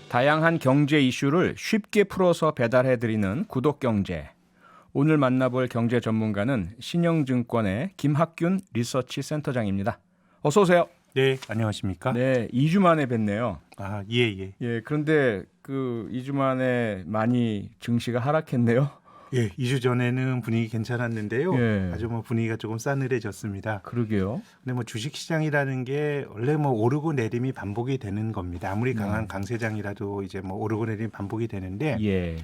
다양한 경제 이슈를 쉽게 풀어서 배달해드리는 구독경제. 오늘 만나볼 경제 전문가는 신영증권의 김학균 리서치 센터장입니다. 어서 오세요. 네, 안녕하십니까? 네, 2주 만에 뵙네요. 아, 예. 예, 그런데 그 2주 만에 많이 증시가 하락했네요. 예, 2주 전에는 분위기 괜찮았는데요. 예. 아주 분위기가 조금 싸늘해졌습니다. 그러게요. 근데 주식 시장이라는 게 원래 오르고 내림이 반복이 되는 겁니다. 아무리 강한 강세장이라도 이제 오르고 내림이 반복이 되는데 예.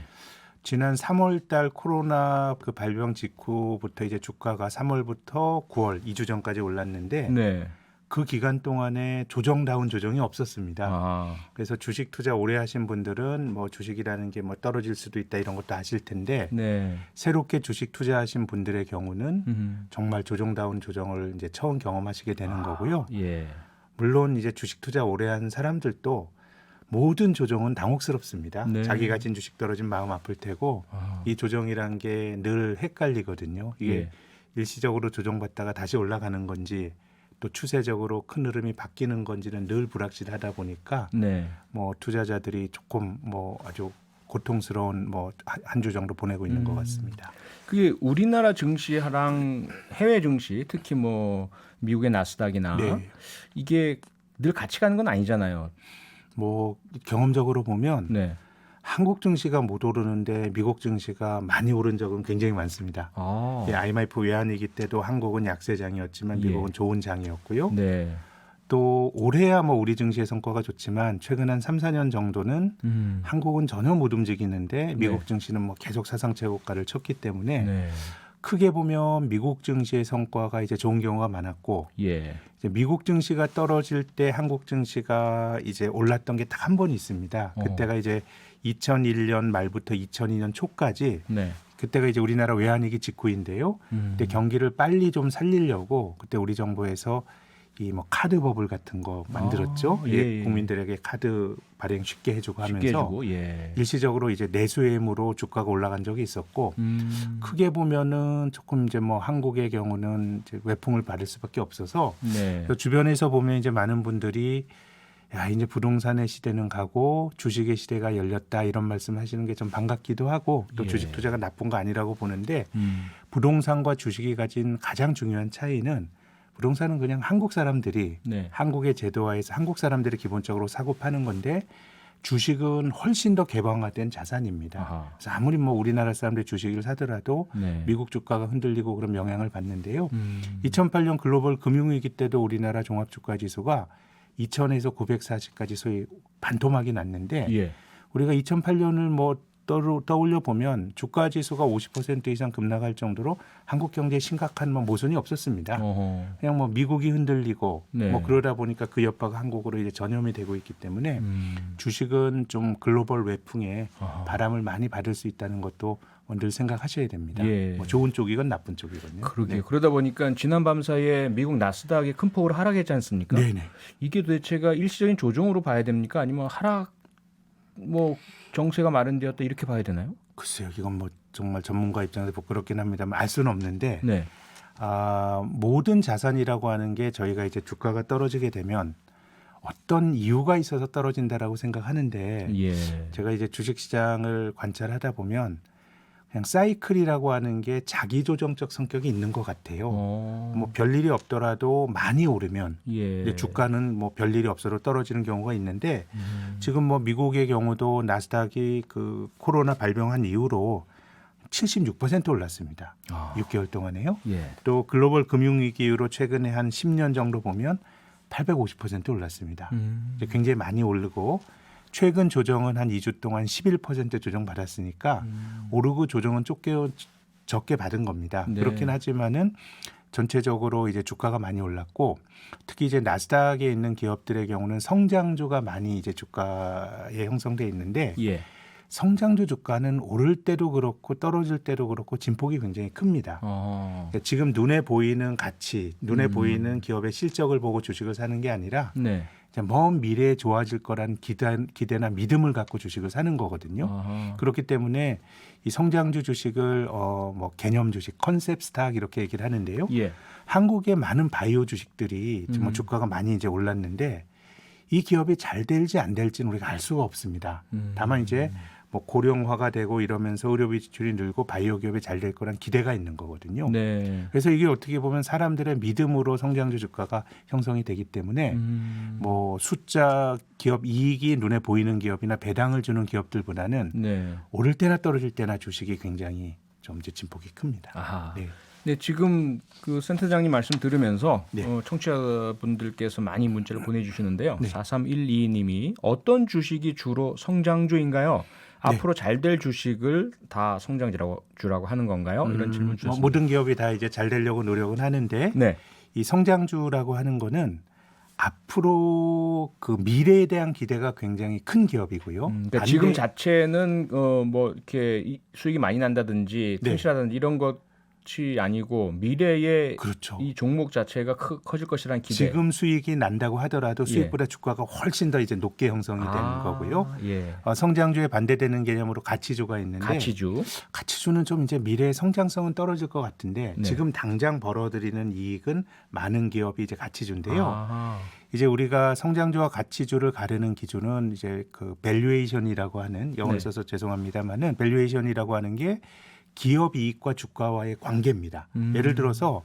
지난 3월 달 코로나 그 발병 직후부터 이제 주가가 3월부터 9월 2주 전까지 올랐는데 네. 그 기간 동안에 조정다운 조정이 없었습니다. 아, 그래서 주식 투자 오래 하신 분들은 주식이라는 게 떨어질 수도 있다 이런 것도 아실 텐데 네. 새롭게 주식 투자하신 분들의 경우는 정말 조정다운 조정을 이제 처음 경험하시게 되는 거고요. 예. 물론 이제 주식 투자 오래 한 사람들도 모든 조정은 당혹스럽습니다. 네. 자기 가진 주식 떨어진 마음 아플 테고 이 조정이란 게 늘 헷갈리거든요. 이게 예. 일시적으로 조정받다가 다시 올라가는 건지 또 추세적으로 큰 흐름이 바뀌는 건지는 늘 불확실하다 보니까 네. 투자자들이 조금 아주 고통스러운 한 주 정도 보내고 있는 것 같습니다. 그게 우리나라 증시 하랑 해외 증시 특히 미국의 나스닥이나 네. 이게 늘 같이 가는 건 아니잖아요. 경험적으로 보면 네. 한국 증시가 못 오르는데 미국 증시가 많이 오른 적은 굉장히 많습니다. 아. IMF 외환위기 때도 한국은 약세장이었지만 미국은 좋은 장이었고요. 네. 또 올해야 우리 증시의 성과가 좋지만 최근 한 3, 4년 정도는 한국은 전혀 못 움직이는데 미국 네. 증시는 계속 사상 최고가를 쳤기 때문에 네. 크게 보면 미국 증시의 성과가 이제 좋은 경우가 많았고 예. 이제 미국 증시가 떨어질 때 한국 증시가 이제 올랐던 게 딱 한 번 있습니다. 그때가 이제 2001년 말부터 2002년 초까지 네. 그때가 이제 우리나라 외환위기 직후인데요. 그때 경기를 빨리 좀 살리려고 그때 우리 정부에서 이 카드 버블 같은 거 만들었죠. 예. 국민들에게 카드 발행 쉽게 해주고 쉽게 하면서 해주고, 예. 일시적으로 이제 내수임으로 주가가 올라간 적이 있었고 크게 보면은 조금 이제 한국의 경우는 이제 외풍을 받을 수밖에 없어서 네. 주변에서 보면 이제 많은 분들이 야 이제 부동산의 시대는 가고 주식의 시대가 열렸다 이런 말씀하시는 게 좀 반갑기도 하고 또 예. 주식 투자가 나쁜 거 아니라고 보는데 부동산과 주식이 가진 가장 중요한 차이는 부동산은 그냥 한국 사람들이 네. 한국의 제도화에서 한국 사람들이 기본적으로 사고 파는 건데 주식은 훨씬 더 개방화된 자산입니다. 아하. 그래서 아무리 우리나라 사람들이 주식을 사더라도 네. 미국 주가가 흔들리고 그런 영향을 받는데요. 2008년 글로벌 금융위기 때도 우리나라 종합주가지수가 2000에서 940까지 소위 반토막이 났는데 예. 우리가 2008년을 떠올려 보면 주가 지수가 50% 이상 급락할 정도로 한국 경제에 심각한 모순이 없었습니다. 어허. 그냥 미국이 흔들리고 네. 그러다 보니까 그 여파가 한국으로 이제 전염이 되고 있기 때문에 주식은 좀 글로벌 외풍에 아하. 바람을 많이 받을 수 있다는 것도 늘 생각하셔야 됩니다. 예. 좋은 쪽이건 나쁜 쪽이거든요. 그러게. 네. 그러다 보니까 지난 밤 사이에 미국 나스닥이 큰 폭으로 하락했지 않습니까? 네네. 이게 도대체가 일시적인 조정으로 봐야 됩니까? 아니면 하락 정세가 마련되었다 이렇게 봐야 되나요? 글쎄요, 이건 정말 전문가 입장에서 부끄럽긴 합니다만 알 수는 없는데 네. 모든 자산이라고 하는 게 저희가 이제 주가가 떨어지게 되면 어떤 이유가 있어서 떨어진다라고 생각하는데 예. 제가 이제 주식시장을 관찰하다 보면 그냥 사이클이라고 하는 게 자기조정적 성격이 있는 것 같아요. 별일이 없더라도 많이 오르면 예. 이제 주가는 별일이 없어도 떨어지는 경우가 있는데 지금 미국의 경우도 나스닥이 그 코로나 발병한 이후로 76% 올랐습니다. 6개월 동안에요. 예. 또 글로벌 금융위기 이후로 최근에 한 10년 정도 보면 850% 올랐습니다. 이제 굉장히 많이 오르고 최근 조정은 한 2주 동안 11% 조정 받았으니까 오르고 조정은 적게 받은 겁니다. 네. 그렇긴 하지만은 전체적으로 이제 주가가 많이 올랐고 특히 이제 나스닥에 있는 기업들의 경우는 성장주가 많이 이제 주가에 형성돼 있는데 예. 성장주 주가는 오를 때도 그렇고 떨어질 때도 그렇고 진폭이 굉장히 큽니다. 그러니까 지금 눈에 보이는 가치, 눈에 보이는 기업의 실적을 보고 주식을 사는 게 아니라 네. 먼 미래에 좋아질 거란 기대나 믿음을 갖고 주식을 사는 거거든요. 아하. 그렇기 때문에 이 성장주 주식을 개념 주식, 컨셉 스탁 이렇게 얘기를 하는데요. 예. 한국의 많은 바이오 주식들이 정말 주가가 많이 이제 올랐는데 이 기업이 잘 될지 안 될지는 우리가 알 수가 없습니다. 다만 이제 뭐 고령화가 되고 이러면서 의료비 지출이 늘고 바이오 기업이 잘 될 거란 기대가 있는 거거든요. 네. 그래서 이게 어떻게 보면 사람들의 믿음으로 성장주 주가가 형성이 되기 때문에 뭐 숫자 기업 이익이 눈에 보이는 기업이나 배당을 주는 기업들보다는 네. 오를 때나 떨어질 때나 주식이 굉장히 좀 이제 진폭이 큽니다. 아하. 네. 네, 지금 그 센터장님 말씀 들으면서 네. 청취자분들께서 많이 문자를 보내주시는데요. 네. 4312님이 어떤 주식이 주로 성장주인가요? 네. 앞으로 잘 될 주식을 다 성장주라고 하는 건가요? 이런 질문 뭐 주셨습니다. 모든 기업이 다 이제 잘 되려고 노력은 하는데 네, 이 성장주라고 하는 거는 앞으로 그 미래에 대한 기대가 굉장히 큰 기업이고요. 그러니까 지금 자체는 뭐 이렇게 수익이 많이 난다든지 네. 튼실하다든지 이런 것이 아니고 미래에 그렇죠. 이 종목 자체가 커질 것이라는 기대. 지금 수익이 난다고 하더라도 수익보다 주가가 훨씬 더 이제 높게 형성이 되는 거고요. 예. 성장주에 반대되는 개념으로 가치주가 있는데 가치주는 좀 이제 미래의 성장성은 떨어질 것 같은데 네. 지금 당장 벌어들이는 이익은 많은 기업이 이제 가치주인데요. 아하. 이제 우리가 성장주와 가치주를 가르는 기준은 이제 그 밸류에이션이라고 하는 영어를 네. 써서 죄송합니다만은 밸류에이션이라고 하는 게 기업 이익과 주가와의 관계입니다. 예를 들어서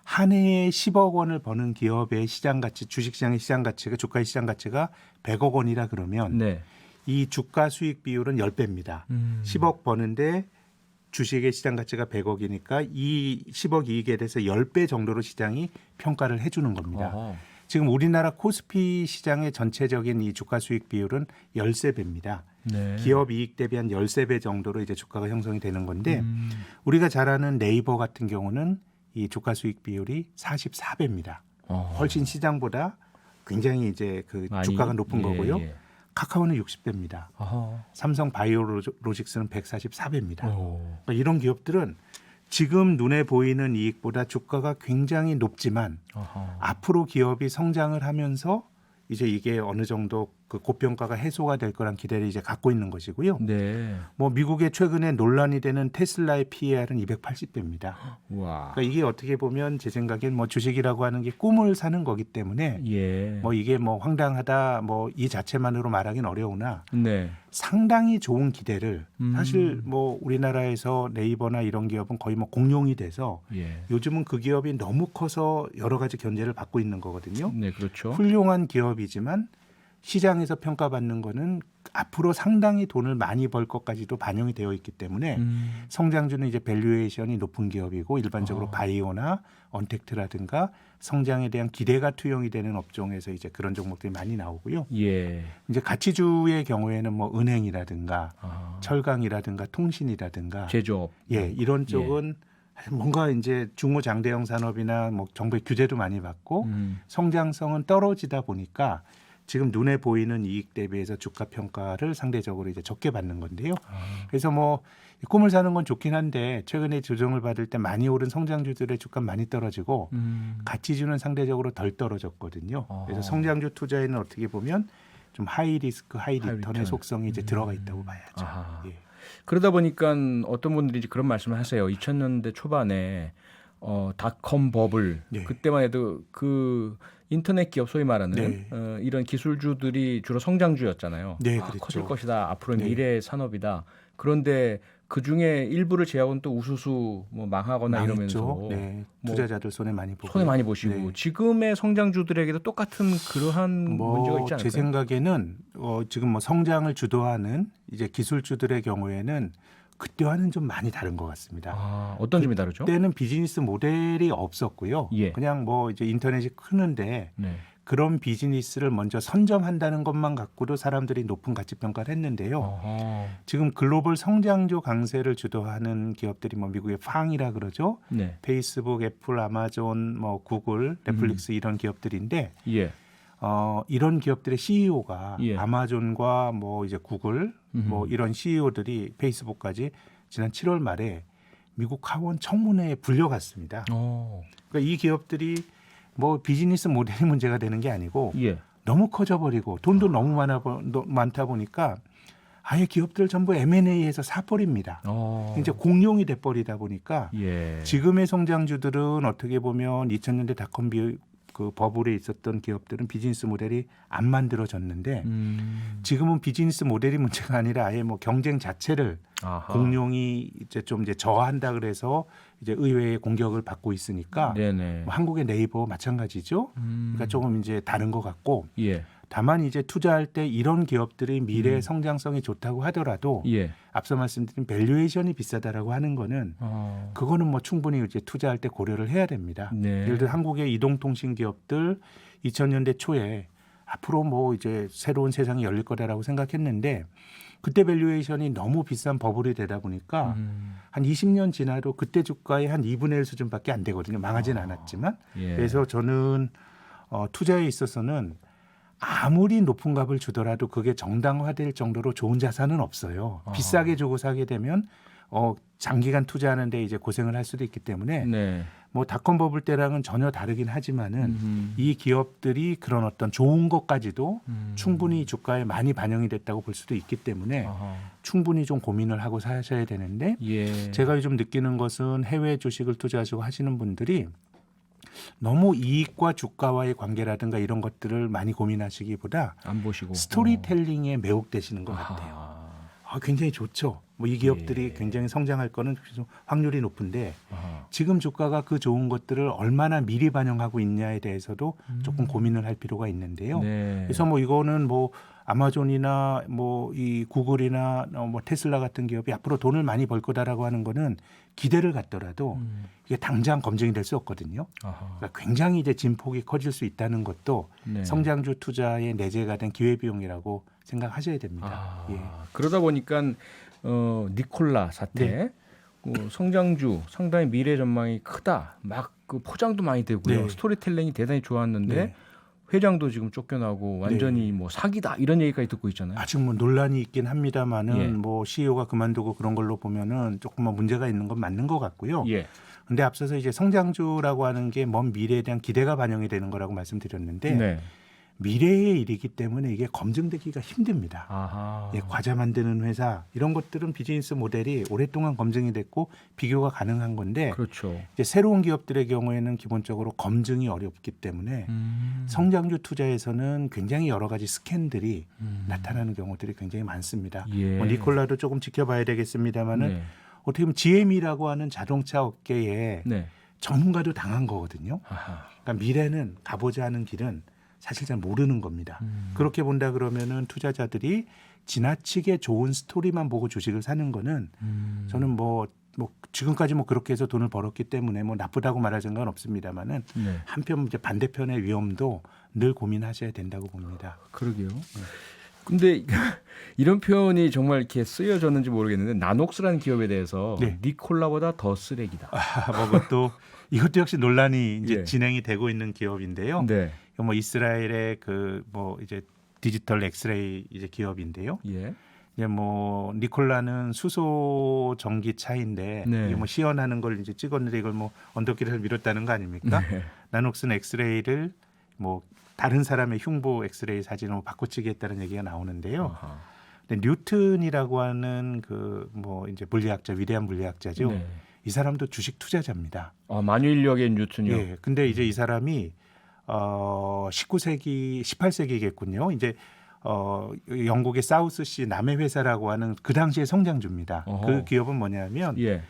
한 해에 10억 원을 버는 기업의 시장 가치, 주식시장의 시장 가치가 주가의 시장 가치가 100억 원이라 그러면 네. 이 주가 수익 비율은 10배입니다. 10억 버는데 주식의 시장 가치가 100억이니까 이 10억 이익에 대해서 10배 정도로 시장이 평가를 해주는 겁니다. 어허. 지금 우리나라 코스피 시장의 전체적인 이 주가 수익 비율은 13배입니다. 네. 기업 이익 대비 한 13배 정도로 이제 주가가 형성이 되는 건데 우리가 잘 아는 네이버 같은 경우는 이 주가 수익 비율이 44배입니다. 훨씬 시장보다 굉장히 이제 그 많이, 주가가 높은 거고요. 예. 카카오는 60배입니다. 삼성 바이오로직스는 144배입니다. 그러니까 이런 기업들은 지금 눈에 보이는 이익보다 주가가 굉장히 높지만 앞으로 기업이 성장을 하면서 이제 이게 어느 정도 그 고평가가 해소가 될 거란 기대를 이제 갖고 있는 것이고요. 네. 뭐 미국의 최근에 논란이 되는 테슬라의 PER은 280배입니다. 와. 그러니까 이게 어떻게 보면 제 생각엔 뭐 주식이라고 하는 게 꿈을 사는 거기 때문에 예. 뭐 이게 뭐 황당하다 뭐 이 자체만으로 말하기는 어려우나 네. 상당히 좋은 기대를 사실 뭐 우리나라에서 네이버나 이런 기업은 거의 뭐 공룡이 돼서 예. 요즘은 그 기업이 너무 커서 여러 가지 견제를 받고 있는 거거든요. 네, 그렇죠. 훌륭한 기업이지만 시장에서 평가받는 거는 앞으로 상당히 돈을 많이 벌 것까지도 반영이 되어 있기 때문에 성장주는 이제 밸류에이션이 높은 기업이고 일반적으로 바이오나 언택트라든가 성장에 대한 기대가 투영이 되는 업종에서 이제 그런 종목들이 많이 나오고요. 예. 이제 가치주의 경우에는 뭐 은행이라든가 철강이라든가 통신이라든가 제조업. 예, 이런 쪽은 뭔가 이제 중소장대형 산업이나 뭐 정부의 규제도 많이 받고 성장성은 떨어지다 보니까 지금 눈에 보이는 이익 대비해서 주가 평가를 상대적으로 이제 적게 받는 건데요. 그래서 뭐 꿈을 사는 건 좋긴 한데 최근에 조정을 받을 때 많이 오른 성장주들의 주가 많이 떨어지고 가치주는 상대적으로 덜 떨어졌거든요. 그래서 성장주 투자에는 어떻게 보면 좀 하이 리스크, 하이 리턴의 속성이 이제 들어가 있다고 봐야죠. 예. 그러다 보니까 어떤 분들이 이제 그런 말씀을 하세요. 2000년대 초반에 닷컴 버블 네. 그때만 해도 그 인터넷 기업 소위 말하는 네. 이런 기술주들이 주로 성장주였잖아요. 네, 아, 그랬죠. 커질 것이다. 앞으로 네. 미래의 산업이다. 그런데 그 중에 일부를 제외하고는 또 우수수 뭐 망하거나 망했죠. 이러면서 네. 뭐 투자자들 손해 많이 보고 손해 많이 보시고 네. 지금의 성장주들에게도 똑같은 그러한 문제가 있지 않을까요? 제 생각에는 지금 뭐 성장을 주도하는 이제 기술주들의 경우에는 그때와는 좀 많이 다른 것 같습니다. 어떤 점이 다르죠? 그때는 비즈니스 모델이 없었고요. 예. 그냥 뭐 이제 인터넷이 크는데 네. 그런 비즈니스를 먼저 선점한다는 것만 갖고도 사람들이 높은 가치 평가를 했는데요. 지금 글로벌 성장주 강세를 주도하는 기업들이 뭐 미국의 팡이라 그러죠. 네. 페이스북, 애플, 아마존, 뭐 구글, 넷플릭스 이런 기업들인데 예. 이런 기업들의 CEO가 예. 아마존과 뭐 이제 구글 뭐 이런 CEO들이 페이스북까지 지난 7월 말에 미국 하원 청문회에 불려갔습니다. 그러니까 이 기업들이 뭐 비즈니스 모델이 문제가 되는 게 아니고 예. 너무 커져버리고 돈도 너무 많다 보니까 아예 기업들 전부 M&A해서 사버립니다. 이제 공룡이 돼버리다 보니까 예. 지금의 성장주들은 어떻게 보면 2000년대 닷컴 그 버블에 있었던 기업들은 비즈니스 모델이 안 만들어졌는데 지금은 비즈니스 모델이 문제가 아니라 아예 뭐 경쟁 자체를 아하. 공룡이 이제 좀 이제 저한다 그래서 이제 의회의 공격을 받고 있으니까 네네. 뭐 한국의 네이버 마찬가지죠. 그러니까 조금 이제 다른 것 같고 예. 다만 이제 투자할 때 이런 기업들의 미래 성장성이 좋다고 하더라도 예. 앞서 말씀드린 밸류에이션이 비싸다라고 하는 거는 그거는 뭐 충분히 이제 투자할 때 고려를 해야 됩니다. 네. 예를 들어 한국의 이동통신 기업들 2000년대 초에 앞으로 뭐 이제 새로운 세상이 열릴 거다라고 생각했는데 그때 밸류에이션이 너무 비싼 버블이 되다 보니까 한 20년 지나도 그때 주가의 한 2분의 1 수준밖에 안 되거든요. 망하진 않았지만. 예. 그래서 저는 투자에 있어서는 아무리 높은 값을 주더라도 그게 정당화될 정도로 좋은 자산은 없어요. 비싸게 주고 사게 되면 장기간 투자하는데 이제 고생을 할 수도 있기 때문에 네. 뭐 닷컴 버블 때랑은 전혀 다르긴 하지만은 이 기업들이 그런 어떤 좋은 것까지도 충분히 주가에 많이 반영이 됐다고 볼 수도 있기 때문에 아하. 충분히 좀 고민을 하고 사셔야 되는데 예. 제가 요즘 느끼는 것은 해외 주식을 투자하시고 하시는 분들이 너무 이익과 주가와의 관계라든가 이런 것들을 많이 고민하시기보다 안 보시고 스토리텔링에 매혹되시는 것 같아요. 아하. 굉장히 좋죠. 뭐 이 기업들이 예. 굉장히 성장할 거는 확률이 높은데 아하. 지금 주가가 그 좋은 것들을 얼마나 미리 반영하고 있냐에 대해서도 조금 고민을 할 필요가 있는데요. 네. 그래서 뭐 이거는 뭐 아마존이나 뭐 이 구글이나 뭐 테슬라 같은 기업이 앞으로 돈을 많이 벌 거다라고 하는 거는 기대를 갖더라도 이게 당장 검증이 될 수 없거든요. 아하. 그러니까 굉장히 이제 진폭이 커질 수 있다는 것도 네. 성장주 투자의 내재가 된 기회비용이라고 생각하셔야 됩니다. 아, 예. 그러다 보니까 니콜라 사태 네. 성장주 상당히 미래 전망이 크다. 막 그 포장도 많이 되고요. 네. 스토리텔링이 대단히 좋았는데 네. 회장도 지금 쫓겨나고 완전히 뭐 사기다 이런 얘기까지 듣고 있잖아요. 아직 뭐 논란이 있긴 합니다만은 예. 뭐 CEO가 그만두고 그런 걸로 보면은 조금 뭐 문제가 있는 건 맞는 것 같고요. 예. 근데 앞서서 이제 성장주라고 하는 게 먼 미래에 대한 기대가 반영이 되는 거라고 말씀드렸는데 네. 미래의 일이기 때문에 이게 검증되기가 힘듭니다. 아하. 예, 과자 만드는 회사 이런 것들은 비즈니스 모델이 오랫동안 검증이 됐고 비교가 가능한 건데 그렇죠. 이제 새로운 기업들의 경우에는 기본적으로 검증이 어렵기 때문에 성장주 투자에서는 굉장히 여러 가지 스캔들이 나타나는 경우들이 굉장히 많습니다. 예. 뭐 니콜라도 조금 지켜봐야 되겠습니다만은 네. 어떻게 보면 GM이라고 하는 자동차 업계에 네. 전문가도 당한 거거든요. 아하. 그러니까 미래는 가보자 하는 길은 사실 잘 모르는 겁니다. 그렇게 본다 그러면은 투자자들이 지나치게 좋은 스토리만 보고 주식을 사는 거는 저는 뭐 지금까지 뭐 그렇게 해서 돈을 벌었기 때문에 뭐 나쁘다고 말할 생각은 없습니다만은 네. 한편 이제 반대편의 위험도 늘 고민하셔야 된다고 봅니다. 그러게요. 근데 이런 표현이 정말 이렇게 쓰여졌는지 모르겠는데 나녹스라는 기업에 대해서 네. 니콜라보다 더 쓰레기다. 이것도 역시 논란이 이제 예. 진행이 되고 있는 기업인데요. 네. 뭐 이스라엘의 그 뭐 이제 디지털 엑스레이 이제 기업인데요. 예. 이제 뭐 니콜라는 수소 전기차인데 네. 이게 뭐 시연하는 걸 이제 찍었는데 이걸 뭐 언덕길을 밀었다는 거 아닙니까? 네. 나녹스는 엑스레이를 뭐 다른 사람의 흉부 엑스레이 사진으로 바꿔치기 했다는 얘기가 나오는데요. 아하. 근데 뉴턴이라고 하는 그 뭐 이제 물리학자 위대한 물리학자죠. 네. 이 사람도 주식 투자자입니다. 만유인력의 뉴턴이요. 예. 근데 이제 이 사람이 19세기, 18세기겠군요. 이제 영국의 사우스시 남해 회사라고 하는 그 당시의 성장주입니다. 어허. 그 기업은 뭐냐면 예.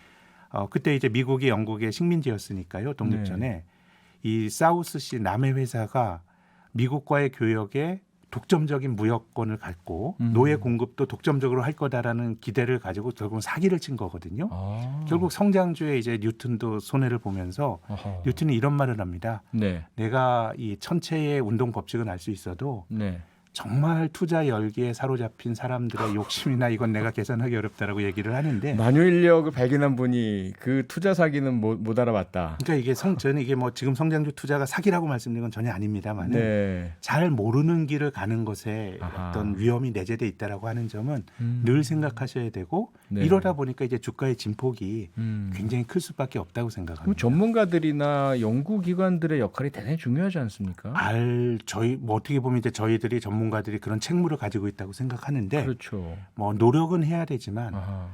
그때 이제 미국이 영국의 식민지였으니까요. 독립 전에 네. 이 사우스시 남해 회사가 미국과의 교역에 독점적인 무역권을 갖고 노예 공급도 독점적으로 할 거다라는 기대를 가지고 결국은 사기를 친 거거든요. 아. 결국 성장주에 이제 뉴턴도 손해를 보면서 아하. 뉴턴이 이런 말을 합니다. 네. 내가 이 천체의 운동 법칙은 알 수 있어도 네. 정말 투자 열기에 사로잡힌 사람들의 욕심이나 이건 내가 계산하기 어렵다라고 얘기를 하는데 만유인력을 발견한 분이 그 투자 사기는 못 알아봤다. 그러니까 이게 저는 이게 뭐 지금 성장주 투자가 사기라고 말씀드린 건 전혀 아닙니다만은 네. 잘 모르는 길을 가는 것에 아하. 어떤 위험이 내재돼 있다라고 하는 점은 늘 생각하셔야 되고 네. 이러다 보니까 이제 주가의 진폭이 굉장히 클 수밖에 없다고 그럼 생각합니다. 전문가들이나 연구기관들의 역할이 대단히 중요하지 않습니까? 저희 뭐 어떻게 보면 이제 저희들이 전문가들이 그런 책무를 가지고 있다고 생각하는데 그렇죠. 뭐 노력은 해야 되지만 아하.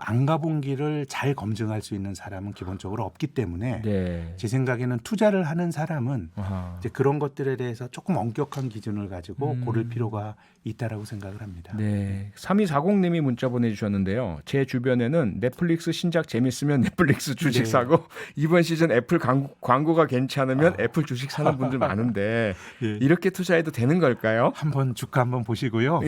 안 가본 길을 잘 검증할 수 있는 사람은 기본적으로 없기 때문에 네. 제 생각에는 투자를 하는 사람은 아하. 이제 그런 것들에 대해서 조금 엄격한 기준을 가지고 고를 필요가 있다라고 생각을 합니다. 네. 3240님이 문자 보내주셨는데요. 제 주변에는 넷플릭스 신작 재밌으면 넷플릭스 주식 네. 사고 이번 시즌 애플 광고가 괜찮으면 애플 주식 사는 분들 많은데 예. 이렇게 투자해도 되는 걸까요? 한번 주가 한번 보시고요.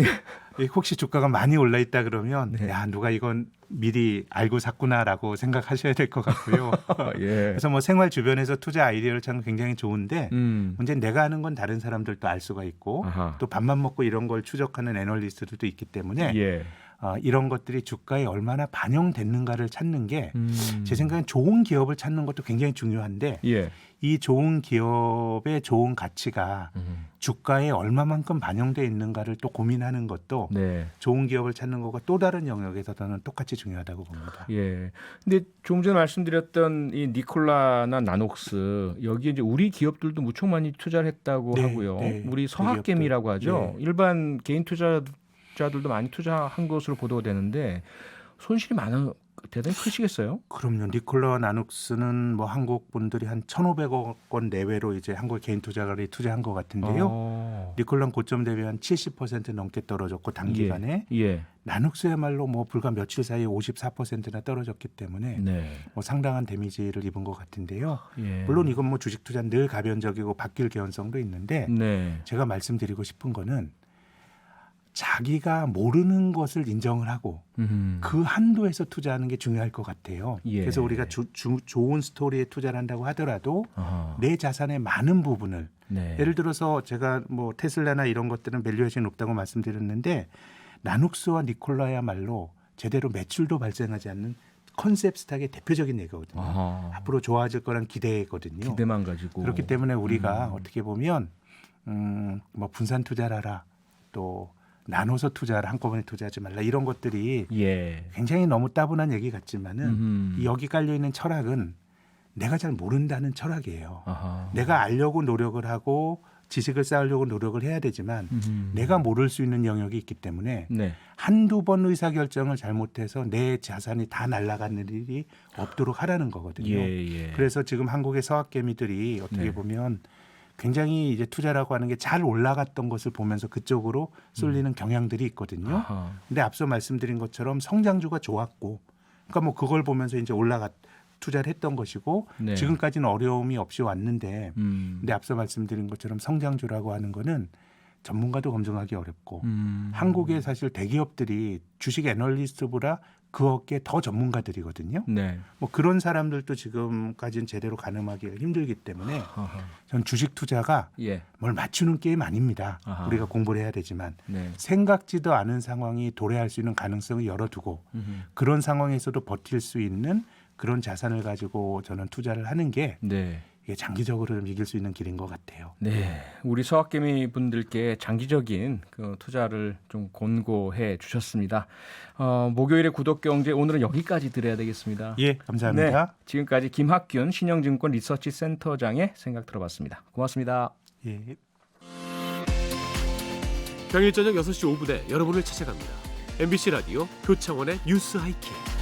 혹시 주가가 많이 올라 있다 그러면 네. 야 누가 이건 미리 알고 샀구나라고 생각하셔야 될 것 같고요. 예. 그래서 뭐 생활 주변에서 투자 아이디어를 찾는 건 굉장히 좋은데 음. 문제는 내가 아는 건 다른 사람들도 알 수가 있고 아하. 또 밥만 먹고 이런 걸 추적하는 애널리스트들도 있기 때문에 예. 이런 것들이 주가에 얼마나 반영됐는가를 찾는 게 제 음. 생각엔 좋은 기업을 찾는 것도 굉장히 중요한데 예. 이 좋은 기업의 좋은 가치가 주가에 얼마만큼 반영돼 있는가를 또 고민하는 것도 네. 좋은 기업을 찾는 것과 또 다른 영역에서 저는 똑같이 중요하다고 봅니다. 예. 근데 조금 전에 말씀드렸던 이 니콜라나 나녹스 여기 이제 우리 기업들도 무척 많이 투자를 했다고 네, 하고요. 네. 우리 서학개미라고 하죠. 일반 개인 투자자들도 많이 투자한 것으로 보도가 되는데 손실이 대단히 크시겠어요? 그럼요. 니콜라 나눅스는 뭐 한국 분들이 한 1,500억 원 내외로 이제 한국 개인 투자가들이 투자한 것 같은데요. 니콜라는 고점 대비 한 70% 넘게 떨어졌고 단기간에 예. 나눅스야말로 뭐 불과 며칠 사이에 54%나 떨어졌기 때문에 네. 뭐 상당한 데미지를 입은 것 같은데요. 예. 물론 이건 뭐 주식 투자는 늘 가변적이고 바뀔 개연성도 있는데 네. 제가 말씀드리고 싶은 거는 자기가 모르는 것을 인정을 하고 그 한도에서 투자하는 게 중요할 것 같아요. 예. 그래서 우리가 좋은 스토리에 투자를 한다고 하더라도 아하. 내 자산의 많은 부분을 네. 예를 들어서 제가 뭐 테슬라나 이런 것들은 밸류에이션이 높다고 말씀드렸는데 나눅스와 니콜라야말로 제대로 매출도 발생하지 않는 컨셉 스탁의 대표적인 예거든요. 아하. 앞으로 좋아질 거란 기대거든요. 기대만 가지고 그렇기 때문에 우리가 어떻게 보면 뭐 분산 투자를 하라 또 나눠서 투자를 한꺼번에 투자하지 말라 이런 것들이 예. 굉장히 너무 따분한 얘기 같지만은 이 여기 깔려 있는 철학은 내가 잘 모른다는 철학이에요. 아하. 내가 알려고 노력을 하고 지식을 쌓으려고 노력을 해야 되지만 내가 모를 수 있는 영역이 있기 때문에 네. 한두 번 의사결정을 잘못해서 내 자산이 다 날아가는 일이 없도록 하라는 거거든요. 예. 그래서 지금 한국의 서학개미들이 어떻게 네. 보면 굉장히 이제 투자라고 하는 게 잘 올라갔던 것을 보면서 그쪽으로 쏠리는 경향들이 있거든요. 아하. 근데 앞서 말씀드린 것처럼 성장주가 좋았고 그러니까 뭐 그걸 보면서 이제 투자를 했던 것이고 네. 지금까지는 어려움이 없이 왔는데 음. 근데 앞서 말씀드린 것처럼 성장주라고 하는 거는 전문가도 검증하기 어렵고 한국의 사실 대기업들이 주식 애널리스트보다 그 업계 더 전문가들이거든요. 네. 뭐 그런 사람들도 지금까지는 제대로 가늠하기가 힘들기 때문에 아하. 전 주식 투자가 예. 뭘 맞추는 게임 아닙니다. 아하. 우리가 공부를 해야 되지만 네. 생각지도 않은 상황이 도래할 수 있는 가능성을 열어두고 그런 상황에서도 버틸 수 있는 그런 자산을 가지고 저는 투자를 하는 게 네. 이게 장기적으로 좀 이길 수 있는 길인 것 같아요. 네, 우리 서학개미 분들께 장기적인 그 투자를 좀 권고해 주셨습니다. 목요일의 구독경제 오늘은 여기까지 드려야 되겠습니다. 예, 감사합니다. 네, 지금까지 김학균 신영증권 리서치 센터장의 생각 들어봤습니다. 고맙습니다. 예. 평일 저녁 6시 5분에 여러분을 찾아갑니다. MBC 라디오 표창원의 뉴스 하이킥.